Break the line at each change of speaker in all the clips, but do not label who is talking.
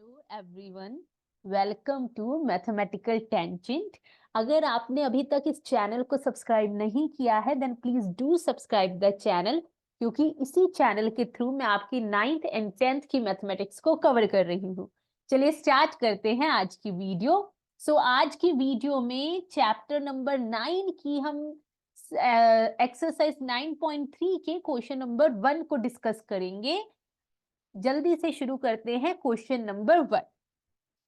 Hello everyone, welcome to mathematical tangent. अगर आपने अभी तक इस चैनल को सब्सक्राइब नहीं किया है then please do subscribe the channel, क्योंकि इसी चैनल के थ्रू मैं आपकी 9th एंड 10th की मैथमेटिक्स को कवर कर रही हूँ। चलिए स्टार्ट करते हैं आज की वीडियो। आज की वीडियो में चैप्टर नंबर 9 की हम एक्सरसाइज 9.3 के क्वेश्चन नंबर 1 को डिस्कस करेंगे। जल्दी से शुरू करते हैं क्वेश्चन नंबर 1।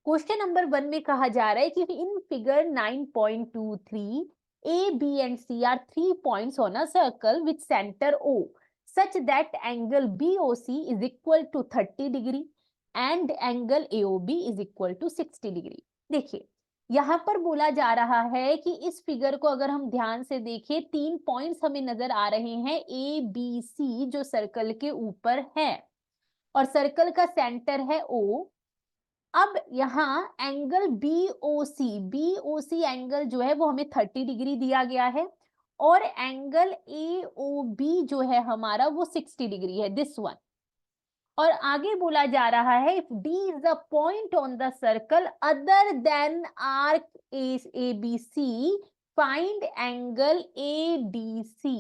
क्वेश्चन नंबर 1 में कहा जा रहा है कि in figure 9.23 A, B and C are 3 points on a circle with center O such that angle BOC is equal to 30 degree and angle AOB is equal to 60 degree। देखिए यहां पर बोला जा रहा है कि इस फिगर को अगर हम ध्यान से देखें, 3 पॉइंट्स हमें नजर आ रहे हैं A, B, C जो सर्कल के ऊपर है और सर्कल का सेंटर है O। अब यहाँ एंगल BOC एंगल जो है वो हमें 30 डिग्री दिया गया है और एंगल AOB जो है हमारा वो 60 डिग्री है, दिस वन। और आगे बोला जा रहा है if D is a point on the circle other than arc ABC find angle ADC।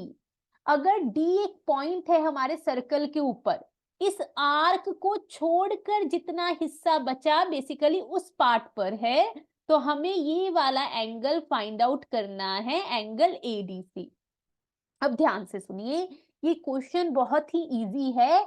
अगर D एक पॉइंट है हमारे सर्कल के ऊपर, इस आर्क को छोड़कर जितना हिस्सा बचा बेसिकली उस पार्ट पर है, तो हमें ये वाला एंगल फाइंड आउट करना है, एंगल ADC। अब ध्यान से सुनिए, ये क्वेश्चन बहुत ही इजी है,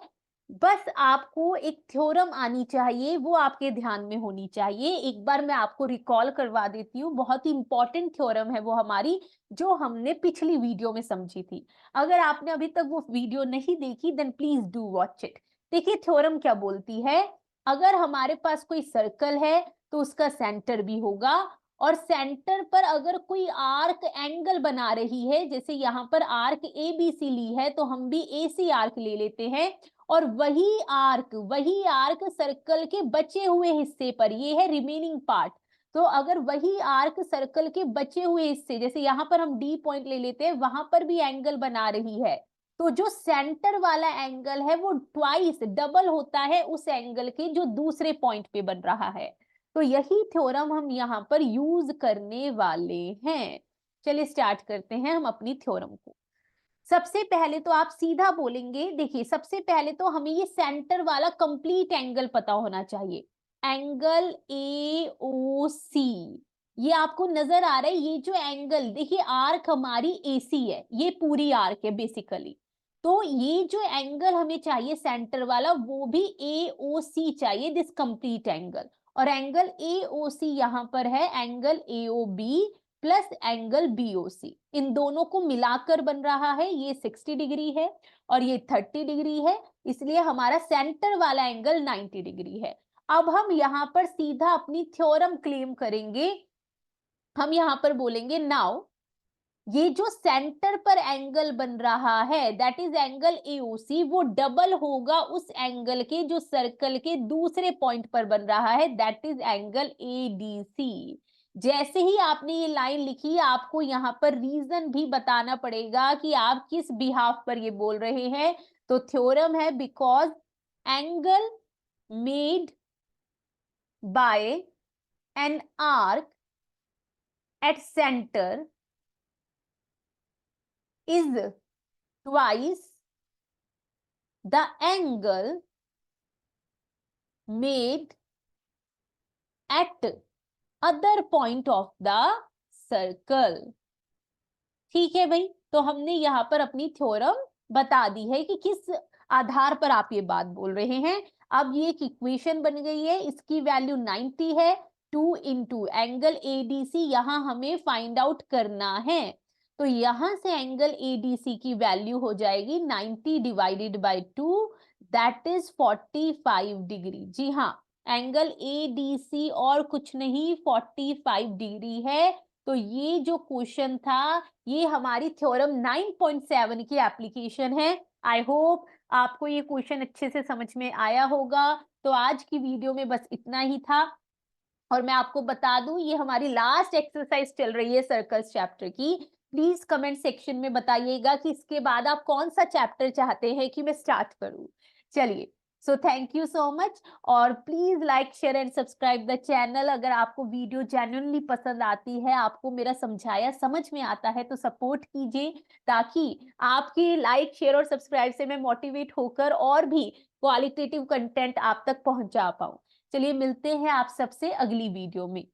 बस आपको एक थ्योरम आनी चाहिए, वो आपके ध्यान में होनी चाहिए। एक बार मैं आपको रिकॉल करवा देती हूँ, बहुत ही इंपॉर्टेंट थ्योरम है वो हमारी, जो हमने पिछली वीडियो में समझी थी। अगर आपने अभी तक वो वीडियो नहीं देखी then please do watch it. देखिए थ्योरम क्या बोलती है, अगर हमारे पास कोई सर्कल है तो उसका सेंटर भी होगा और सेंटर पर अगर कोई आर्क एंगल बना रही है, जैसे यहाँ पर आर्क ABC ली है तो हम भी AC आर्क ले लेते हैं, और वही आर्क सर्कल के बचे हुए हिस्से पर, ये है रिमेनिंग पार्ट। तो अगर वही आर्क सर्कल के बचे हुए हिस्से, जैसे यहाँ पर हम D पॉइंट ले लेते हैं, वहां पर भी एंगल बना रही है, तो जो सेंटर वाला एंगल है वो ट्वाइस डबल होता है उस एंगल के जो दूसरे पॉइंट पे बन रहा है। तो यही थ्योरम हम यहाँ पर यूज करने वाले हैं। चलिए स्टार्ट करते हैं हम अपनी थ्योरम को। सबसे पहले तो आप सीधा बोलेंगे, देखिए सबसे पहले तो हमें ये सेंटर वाला कंप्लीट एंगल पता होना चाहिए, एंगल AOC। ये आपको नजर आ रहा है, ये जो एंगल देखिए आर्क हमारी AC है, ये पूरी आर्क है बेसिकली, तो ये जो एंगल हमें चाहिए सेंटर वाला वो भी AOC चाहिए, दिस कंप्लीट एंगल। और एंगल AOC यहाँ पर है angle AOB plus angle BOC, इन दोनों को मिलाकर बन रहा है, ये 60 डिग्री है और ये 30 डिग्री है, इसलिए हमारा सेंटर वाला एंगल 90 डिग्री है। अब हम यहाँ पर सीधा अपनी थ्योरम क्लेम करेंगे। हम यहाँ पर बोलेंगे नाउ ये जो सेंटर पर एंगल बन रहा है दैट इज एंगल AOC, वो डबल होगा उस एंगल के जो सर्कल के दूसरे पॉइंट पर बन रहा है, दैट इज एंगल ADC। जैसे ही आपने ये लाइन लिखी, आपको यहाँ पर रीजन भी बताना पड़ेगा कि आप किस बिहाफ पर ये बोल रहे हैं। तो थ्योरम है because angle made by an arc at centre is twice the angle made at other point of the circle। ठीक है भाई, तो हमने यहाँ पर अपनी थ्योरम बता दी है कि किस आधार पर आप ये बात बोल रहे हैं। अब ये एक इक्वेशन बन गई है, इसकी वैल्यू 90 है, 2 इंटू एंगल ADC यहाँ हमें फाइंड आउट करना है। तो यहां से एंगल ADC की वैल्यू हो जाएगी 90 divided by 2, that is 45 degree. जी हाँ, एंगल ADC और कुछ नहीं 45 डिग्री है। तो ये जो क्वेश्चन था ये हमारी थ्योरम 9.7 की एप्लीकेशन है। आई होप आपको ये क्वेश्चन अच्छे से समझ में आया होगा। तो आज की वीडियो में बस इतना ही था, और मैं आपको बता दूं ये हमारी लास्ट एक्सरसाइज चल रही है सर्कल्स चैप्टर की। प्लीज कमेंट सेक्शन में बताइएगा कि इसके बाद आप कौन सा चैप्टर चाहते हैं कि मैं स्टार्ट करूं। चलिए so thank you so much. और please like share and subscribe the channel. अगर आपको वीडियो जेन्युइनली पसंद आती है, आपको मेरा समझाया समझ में आता है, तो सपोर्ट कीजिए, ताकि आपकी लाइक शेयर और सब्सक्राइब से मैं मोटिवेट होकर और भी क्वालिटेटिव कंटेंट आप तक पहुंचा पाऊं। चलिए मिलते हैं आप सबसे अगली वीडियो में।